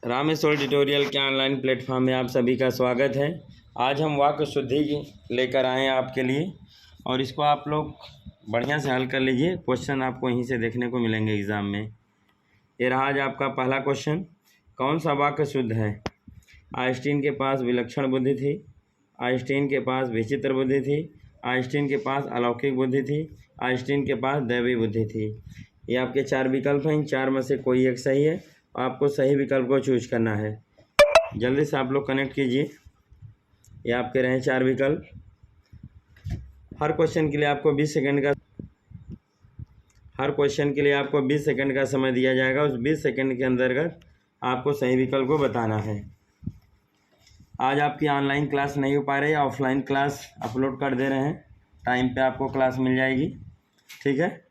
Rameshwar tutorial के online platform में आप सभी का स्वागत है। आज हम वाक्य शुद्धि लेकर आए हैं आपके लिए और इसको आप लोग बढ़िया से हल कर लीजिए। क्वेश्चन आपको यहीं से देखने को मिलेंगे एग्ज़ाम में। ये रहा आज आपका पहला क्वेश्चन, कौन सा वाक्य शुद्ध है? आइंस्टीन के पास विलक्षण बुद्धि थी, आइंस्टीन के पास विचित्र बुद्धि थी, आइंस्टीन के पास अलौकिक बुद्धि थी, आइंस्टीन के पास दैवी बुद्धि थी। ये आपके चार विकल्प हैं, इन चार में से कोई एक सही है। आपको सही विकल्प को चूज करना है। जल्दी से आप लोग कनेक्ट कीजिए। ये आपके रहे चार विकल्प। हर क्वेश्चन के लिए आपको 20 सेकंड का समय दिया जाएगा। उस 20 सेकंड के अंतर्गत आपको सही विकल्प को बताना है। आज आपकी ऑनलाइन क्लास नहीं हो पा रही है, ऑफलाइन क्लास अपलोड कर दे रहे हैं, टाइम पे आपको क्लास मिल जाएगी। ठीक है,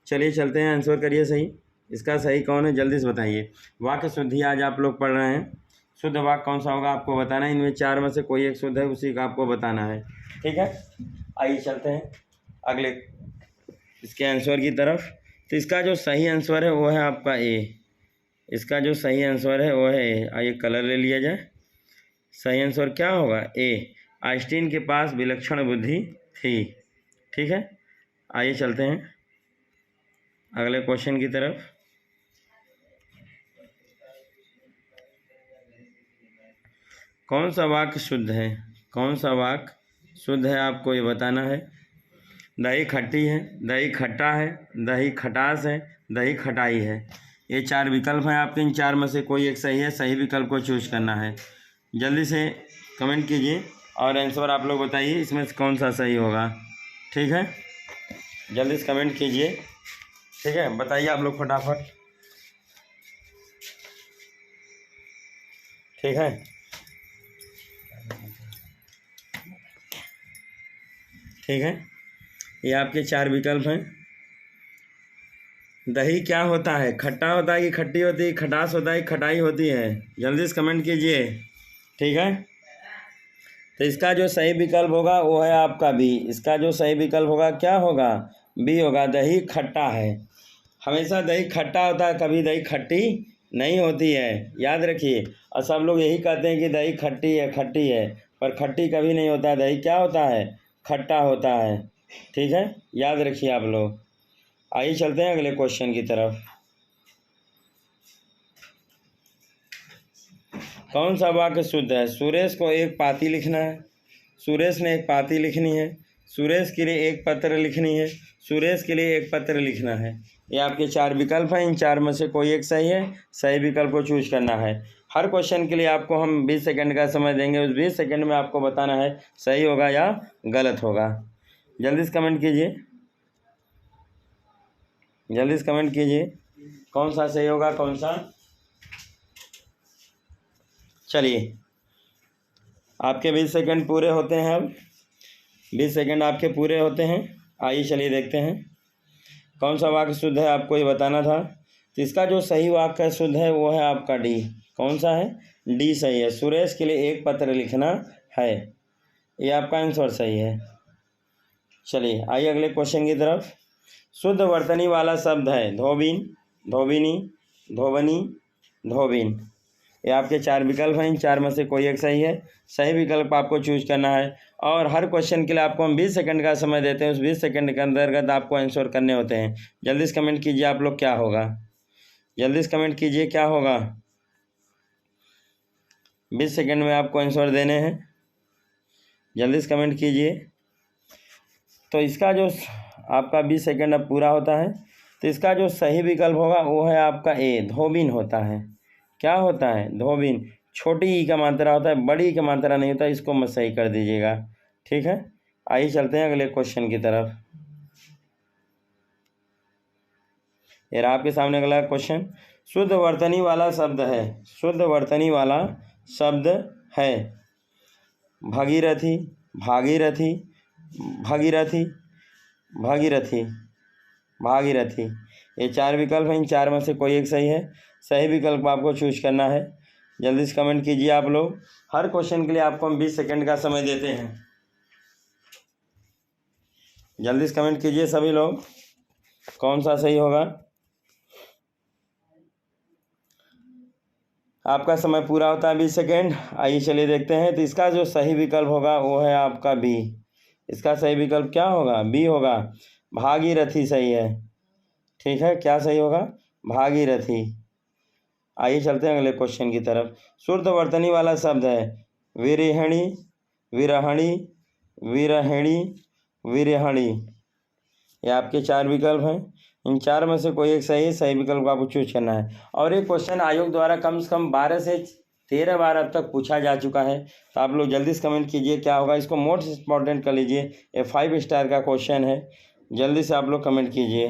चलिए चलते हैं, आंसर करिए सही। इसका सही कौन है जल्दी से बताइए। वाक्य शुद्धि आज आप लोग पढ़ रहे हैं। शुद्ध वाक्य कौन सा होगा आपको बताना है। इनमें चार में से कोई एक शुद्ध है, उसी का आपको बताना है। ठीक है, आइए चलते हैं अगले इसके आंसर की तरफ। तो इसका जो सही आंसर है वो है आपका ए। इसका जो सही आंसर है वो है ए। आइए कलर ले लिया जाए। सही आंसर क्या होगा? ए। आइंस्टीन के पास विलक्षण बुद्धि थी। ठीक है, आइए चलते हैं अगले क्वेश्चन की तरफ। कौन सा वाक्य शुद्ध है? कौन सा वाक्य शुद्ध है आपको ये बताना है। दही खट्टी है, दही खट्टा है, दही खटास है, दही खटाई है। ये चार विकल्प हैं आपके, इन चार में से कोई एक सही है। सही विकल्प को चूज करना है। जल्दी से कमेंट कीजिए और आंसर आप लोग बताइए इसमें से कौन सा सही होगा। ठीक है, जल्दी से कमेंट कीजिए। ठीक है, बताइए आप लोग फटाफट। ठीक है, ठीक है, ये आपके चार विकल्प हैं। दही क्या होता है? खट्टा होता है कि खट्टी होती है, खटास होता है, खटाई होती है? जल्दी से कमेंट कीजिए। ठीक है, तो इसका जो सही विकल्प होगा वो है आपका बी। इसका जो सही विकल्प होगा क्या होगा? बी होगा। दही खट्टा है। हमेशा दही खट्टा होता है, कभी दही खट्टी नहीं होती है, याद रखिए। और सब लोग यही कहते हैं कि दही खट्टी है, खट्टी है, पर खट्टी कभी नहीं होता है। दही क्या होता है? खट्टा होता है। ठीक है, याद रखिए आप लोग। आइए चलते हैं अगले क्वेश्चन की तरफ। कौन सा वाक्य शुद्ध है? सुरेश को एक पाती लिखना है। सुरेश ने एक पाती लिखनी है। सुरेश के लिए एक पत्र लिखनी है। सुरेश के लिए एक पत्र लिखना है। ये आपके चार विकल्प हैं, इन चार में से कोई एक सही है। सही विकल्प को चूज करना है। हर क्वेश्चन के लिए आपको हम 20 सेकंड का समय देंगे। उस 20 सेकंड में आपको बताना है सही होगा या गलत होगा। जल्दी से कमेंट कीजिए, जल्दी से कमेंट कीजिए कौन सा सही होगा, कौन सा। चलिए, आपके 20 सेकंड पूरे होते हैं। अब 20 सेकंड आपके पूरे होते हैं। आइए चलिए देखते हैं कौन सा वाक्य शुद्ध है, आपको ये बताना था। तो इसका जो सही वाक्य शुद्ध है वो है आपका डी। कौन सा है? डी सही है। सुरेश के लिए एक पत्र लिखना है, ये आपका आंसर सही है। चलिए आइए अगले क्वेश्चन की तरफ। शुद्ध वर्तनी वाला शब्द है धोबिन, धोबिनी, धोबनी, धोबिन। ये आपके चार विकल्प हैं, इन चार में से कोई एक सही है। सही विकल्प आपको चूज करना है। और हर क्वेश्चन के लिए आपको हम 20 सेकंड का समय देते हैं। उस 20 सेकंड के अंतर्गत आपको आंसर करने होते हैं। जल्दी से कमेंट कीजिए आप लोग क्या होगा। जल्दी से कमेंट कीजिए क्या होगा। 20 सेकंड में आपको आंसर देने हैं। जल्दी से कमेंट कीजिए। तो इसका जो आपका 20 सेकंड अब पूरा होता है, तो इसका जो सही विकल्प होगा वो है आपका ए, धोबिन होता है। क्या होता है? धोबिन। छोटी ई का मात्रा होता है, बड़ी ई का मात्रा नहीं होता। इसको मत सही कर दीजिएगा। ठीक है, आइए चलते हैं अगले क्वेश्चन की तरफ। ये रहा आपके सामने अगला क्वेश्चन। शुद्ध वर्तनी वाला शब्द है। शुद्ध वर्तनी वाला शब्द है भगीरथी, भागीरथी, भगीरथी, भागीरथी, भागीरथी। ये चार विकल्प हैं, इन चार में से कोई एक सही है। सही विकल्प आपको चूज करना है। जल्दी से कमेंट कीजिए आप लोग। हर क्वेश्चन के लिए आपको हम 20 सेकंड का समय देते हैं। जल्दी से कमेंट कीजिए सभी लोग कौन सा सही होगा। आपका समय पूरा होता है 20 सेकेंड। आइए चलिए देखते हैं। तो इसका जो सही विकल्प होगा वो है आपका बी। इसका सही विकल्प क्या होगा? बी होगा। भागीरथी सही है। ठीक है, क्या सही होगा? भागीरथी। आइए चलते हैं अगले क्वेश्चन की तरफ। शुद्ध वर्तनी वाला शब्द है विरहिणी, विरहणी, विरहिणी, विरहणी। ये आपके 4 विकल्प हैं। इन 4 में से कोई एक सही विकल्प को आपको चूज करना है। और ये क्वेश्चन आयोग द्वारा कम से कम 12 से 13 बार अब तक पूछा जा चुका है। तो आप लोग जल्दी से कमेंट कीजिए क्या होगा। इसको मोस्ट इम्पॉर्टेंट कर लीजिए। ये 5 स्टार का क्वेश्चन है। जल्दी से आप लोग कमेंट कीजिए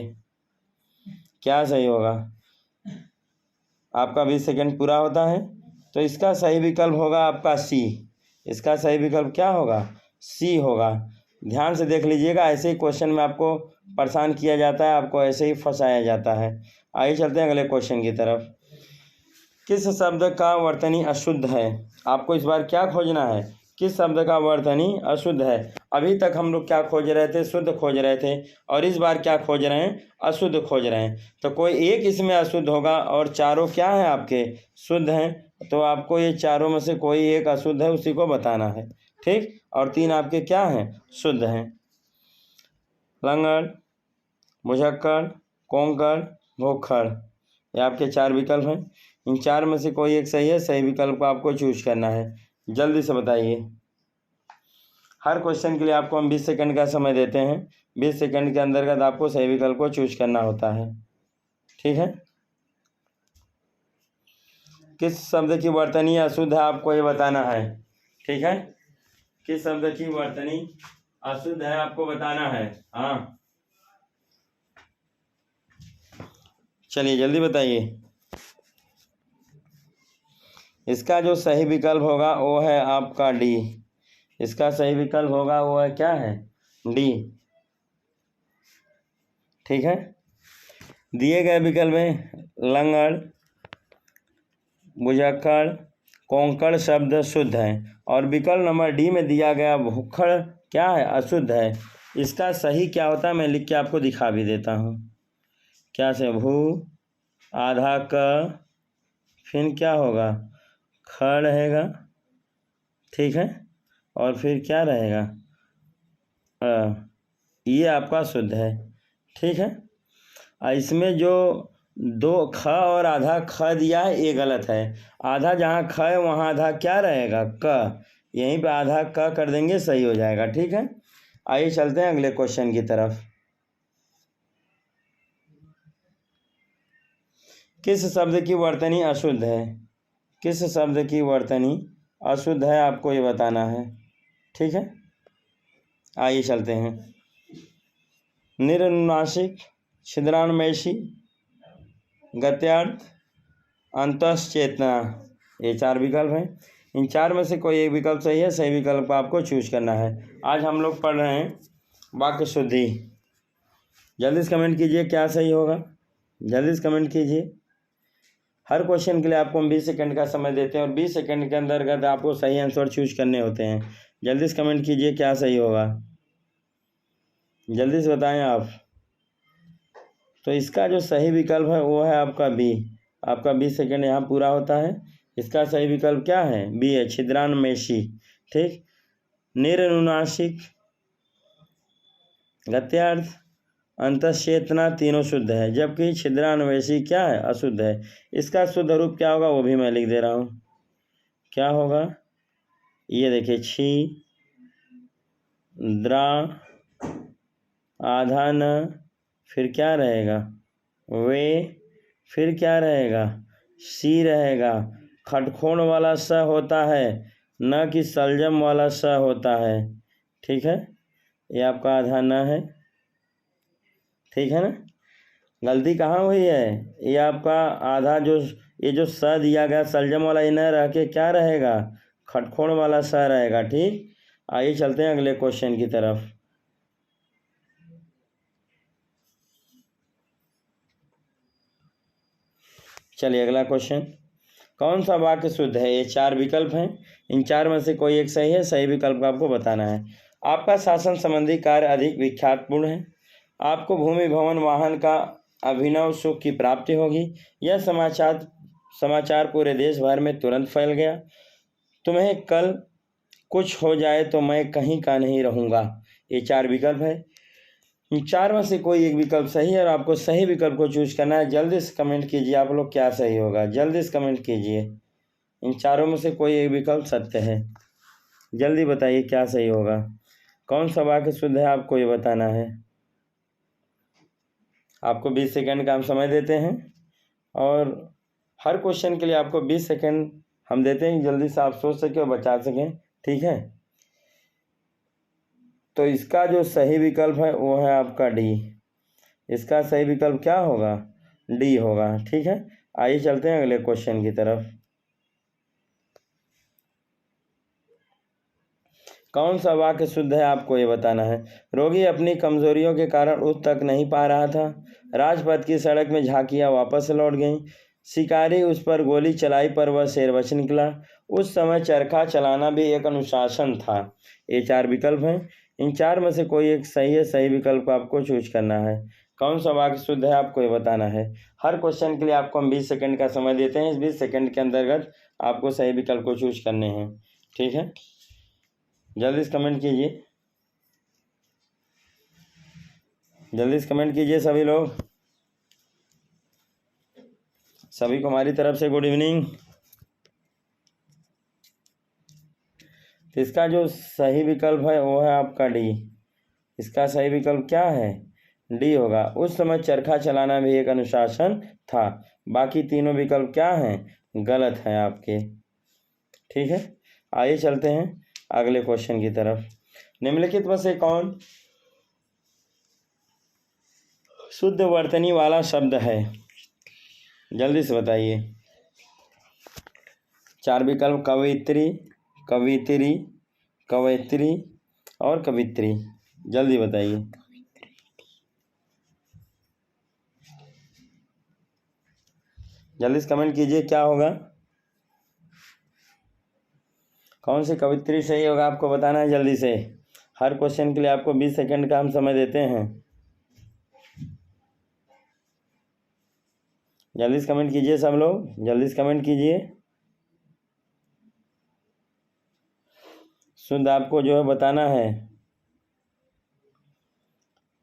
क्या सही होगा। आपका 20 सेकेंड पूरा होता है। तो इसका सही विकल्प होगा आपका सी। इसका सही विकल्प क्या होगा? सी होगा। ध्यान से देख लीजिएगा, ऐसे ही क्वेश्चन में आपको परेशान किया जाता है, आपको ऐसे ही फंसाया जाता है। आइए चलते हैं अगले क्वेश्चन की तरफ। किस शब्द का वर्तनी अशुद्ध है? आपको इस बार क्या खोजना है? किस शब्द का वर्तनी अशुद्ध है? अभी तक हम लोग क्या खोज रहे थे? शुद्ध खोज रहे थे। और इस बार क्या खोज रहे हैं? अशुद्ध खोज रहे हैं। तो कोई एक इसमें अशुद्ध होगा और चारों क्या हैं आपके? शुद्ध हैं। तो आपको ये चारों में से कोई एक अशुद्ध है, उसी को बताना है। ठीक, और 3 आपके क्या हैं? शुद्ध हैं। लंगड़, मुझक्कड़, कोंकण, भोखड़। ये आपके 4 विकल्प हैं। इन 4 में से कोई एक सही है। सही विकल्प को आपको चूज करना है। जल्दी से बताइए। हर क्वेश्चन के लिए आपको हम 20 सेकंड का समय देते हैं। 20 सेकंड के अंतर्गत आपको सही विकल्प को चूज करना होता है। ठीक है, किस शब्द की वर्तनी अशुद्ध है आपको ये बताना है। ठीक है, किस शब्द की वर्तनी अशुद्ध है आपको बताना है। हाँ, चलिए जल्दी बताइए। इसका जो सही विकल्प होगा वो है आपका डी। इसका सही विकल्प होगा वो है क्या है? डी। ठीक है, दिए गए विकल्प में लंगड़, मुझक्कड़, कोंकण शब्द शुद्ध हैं और विकल्प नंबर डी में दिया गया भूखड़ क्या है? अशुद्ध है। इसका सही क्या होता है मैं लिख के आपको दिखा भी देता हूँ। क्या से? भू, आधा क, फिर क्या होगा? ख रहेगा। ठीक है, और फिर क्या रहेगा? ये आपका शुद्ध है। ठीक है, इसमें जो 2 ख और आधा ख दिया है ये गलत है। आधा जहाँ ख है वहाँ आधा क्या रहेगा? क। यहीं पे आधा क कर देंगे, सही हो जाएगा। ठीक है, आइए चलते हैं अगले क्वेश्चन की तरफ। किस शब्द की वर्तनी अशुद्ध है? किस शब्द की वर्तनी अशुद्ध है आपको ये बताना है। ठीक है, आइए चलते हैं। निरनुनासिक, छिद्रान्वेषी, गत्यार्थ, अंतश्चेतना। ये 4 विकल्प हैं। इन 4 में से कोई एक विकल्प सही है। सही विकल्प को आपको चूज करना है। आज हम लोग पढ़ रहे हैं वाक्य शुद्धि। जल्दी से कमेंट कीजिए क्या सही होगा। जल्दी से कमेंट कीजिए। हर क्वेश्चन के लिए आपको हम 20 सेकंड का समय देते हैं और 20 सेकंड के अंतर्गत आपको सही आंसर चूज करने होते हैं। जल्दी से कमेंट कीजिए क्या सही होगा। जल्दी से बताएं आप। तो इसका जो सही विकल्प है वो है आपका बी। आपका 20 सेकंड यहाँ पूरा होता है। इसका सही विकल्प क्या है? बी है, छिद्रान्वेषी। ठीक, निरनुनासिक, गत्यार्थ, अंतश्चेतना तीनों शुद्ध है, जबकि छिद्रान्वेषी क्या है? अशुद्ध है। इसका शुद्ध रूप क्या होगा वो भी मैं लिख दे रहा हूँ। क्या होगा? ये देखिए, छी, द्रा, आधा न, फिर क्या रहेगा? वे, फिर क्या रहेगा? सी रहेगा। खटखोण वाला स होता है, न कि सलजम वाला स होता है। ठीक है, ये आपका आधा न है। ठीक है ना, गलती कहाँ हुई है? ये आपका आधा जो ये जो स दिया गया सलजम वाला, ये न रह के क्या रहेगा? खटखोण वाला स रहेगा। ठीक, आइए चलते हैं अगले क्वेश्चन की तरफ। चलिए अगला क्वेश्चन। कौन सा वाक्य शुद्ध है? ये 4 विकल्प हैं। इन 4 में से कोई एक सही है। सही विकल्प को आपको बताना है। आपका शासन संबंधी कार्य अधिक विख्यातपूर्ण है। आपको भूमि भवन वाहन का अभिनव सुख की प्राप्ति होगी। यह समाचार समाचार पूरे देश भर में तुरंत फैल गया। तुम्हें कल कुछ हो जाए तो मैं कहीं का नहीं रहूँगा। ये 4 विकल्प है। इन 4 में से कोई एक विकल्प सही है और आपको सही विकल्प को चूज करना है। जल्दी से कमेंट कीजिए आप लोग क्या सही होगा, जल्दी से कमेंट कीजिए। इन 4 में से कोई एक विकल्प सत्य है। जल्दी बताइए क्या सही होगा। कौन सा वाक्य शुद्ध है आपको ये बताना है। आपको 20 सेकंड का हम समय देते हैं और हर क्वेश्चन के लिए आपको 20 सेकंड हम देते हैं, जल्दी से आप सोच सकें और बचा सकें, ठीक है। तो इसका जो सही विकल्प है वो है आपका डी। इसका सही विकल्प क्या होगा, डी होगा, ठीक है। आइए चलते हैं अगले क्वेश्चन की तरफ। कौन सा वाक्य शुद्ध है आपको ये बताना है। रोगी अपनी कमजोरियों के कारण उठ तक नहीं पा रहा था। राजपथ की सड़क में झांकियां वापस लौट गईं। शिकारी उस पर गोली चलाई पर वह शेर बच निकला। उस समय चरखा चलाना भी एक अनुशासन था। ये 4 विकल्प हैं। इन 4 में से कोई एक सही है। सही विकल्प आपको चूज करना है। कौन सा वाक्य शुद्ध है आपको ये बताना है। हर क्वेश्चन के लिए आपको हम 20 सेकंड का समय देते हैं। इस 20 सेकंड के अंतर्गत आपको सही विकल्प को चूज करने हैं, ठीक है। जल्दी से कमेंट कीजिए, जल्दी से कमेंट कीजिए सभी लोग। सभी को हमारी तरफ से गुड इवनिंग। तो इसका जो सही विकल्प है वो है आपका डी। इसका सही विकल्प क्या है, डी होगा। उस समय चरखा चलाना भी एक अनुशासन था। बाकी तीनों विकल्प क्या हैं, गलत हैं आपके, ठीक है। आइए चलते हैं अगले क्वेश्चन की तरफ। निम्नलिखित में से कौन शुद्ध वर्तनी वाला शब्द है, जल्दी से बताइए। 4 विकल्प कवित्री, कवित्री, कवयित्री और कवित्री। जल्दी बताइए। जल्दी से कमेंट कीजिए क्या होगा, कौन सी कवित्री सही होगा आपको बताना है जल्दी से। हर क्वेश्चन के लिए आपको 20 सेकंड का हम समय देते हैं। जल्दी से कमेंट कीजिए सब लोग, जल्दी से कमेंट कीजिए। शुद्ध आपको जो है बताना है।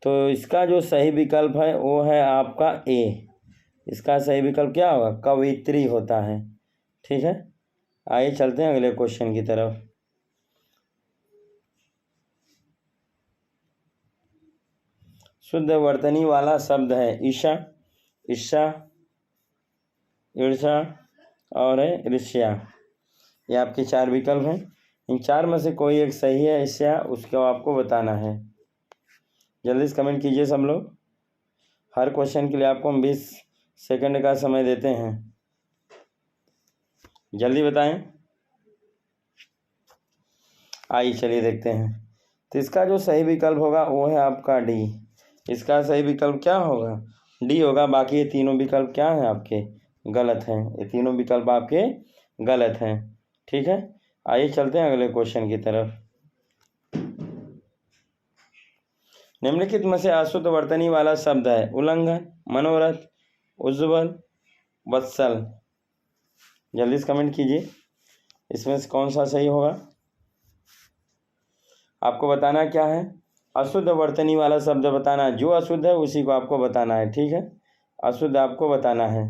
तो इसका जो सही विकल्प है वो है आपका ए। इसका सही विकल्प क्या होगा, कवित्री होता है, ठीक है। आइए चलते हैं अगले क्वेश्चन की तरफ। शुद्ध वर्तनी वाला शब्द है ईशा, ईर्षा, ईर्षा और है ईर्ष्या। ये आपके 4 विकल्प हैं। इन 4 में से कोई एक सही है ईर्ष्या, उसको आपको बताना है। जल्दी से कमेंट कीजिए सब लोग। हर क्वेश्चन के लिए आपको हम 20 सेकंड का समय देते हैं, जल्दी बताएं। आइए चलिए देखते हैं। तो इसका जो सही विकल्प होगा वो है आपका डी। इसका सही विकल्प क्या होगा, डी होगा। बाकी ये तीनों विकल्प क्या हैं आपके, गलत हैं। ये तीनों विकल्प आपके गलत हैं, ठीक है। आइए चलते हैं अगले क्वेश्चन की तरफ। निम्नलिखित में से अशुद्ध वर्तनी वाला शब्द है उल्लंघन, मनोरथ, उज्ज्वल, वत्सल। जल्दी से कमेंट कीजिए इसमें से कौन सा सही होगा। आपको बताना क्या है, अशुद्ध वर्तनी वाला शब्द बताना है। जो अशुद्ध है उसी को आपको बताना है, ठीक है। अशुद्ध आपको बताना है।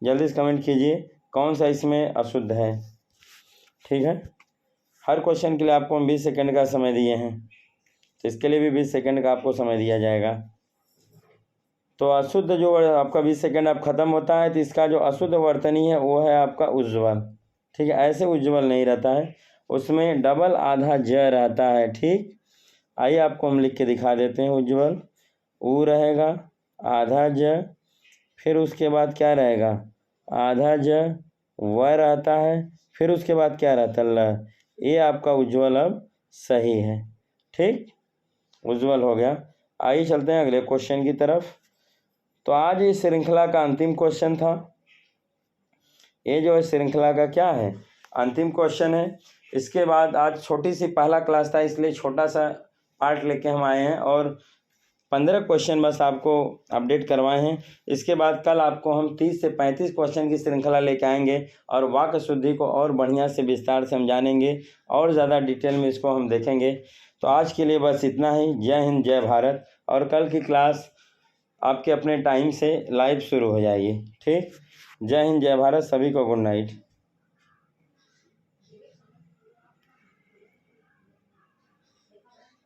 जल्दी से कमेंट कीजिए कौन सा इसमें अशुद्ध है, ठीक है। हर क्वेश्चन के लिए आपको हम 20 सेकंड का समय दिए हैं, तो इसके लिए भी 20 सेकंड का आपको समय दिया जाएगा। तो अशुद्ध जो आपका 20 सेकंड अब खत्म होता है, तो इसका जो अशुद्ध वर्तनी है वो है आपका उज्ज्वल, ठीक है। ऐसे उज्ज्वल नहीं रहता है, उसमें डबल आधा ज रहता है, ठीक। आइए आपको हम लिख के दिखा देते हैं। उज्ज्वल ऊ रहेगा, आधा ज, फिर उसके बाद क्या रहेगा, आधा ज, व रहता है, फिर उसके बाद क्या रहता है, ल। ये आपका उज्ज्वल अब सही है, ठीक, उज्ज्वल हो गया। आइए चलते हैं अगले क्वेश्चन की तरफ। तो आज इस श्रृंखला का अंतिम क्वेश्चन था। ये जो है श्रृंखला का क्या है, अंतिम क्वेश्चन है। इसके बाद आज छोटी सी पहला क्लास था, इसलिए छोटा सा पार्ट लेके हम आए हैं। और 15 क्वेश्चन बस आपको अपडेट करवाए हैं। इसके बाद कल आपको हम 30 से 35 क्वेश्चन की श्रृंखला लेकर आएंगे और वाक्य शुद्धि को और बढ़िया से विस्तार से हम जानेंगे और ज़्यादा डिटेल में इसको हम देखेंगे। तो आज के लिए बस इतना ही। जय हिंद, जय भारत। और कल की क्लास आपके अपने टाइम से लाइव शुरू हो जाएगी। ठीक, जय हिंद, जय भारत। सभी को गुड नाइट।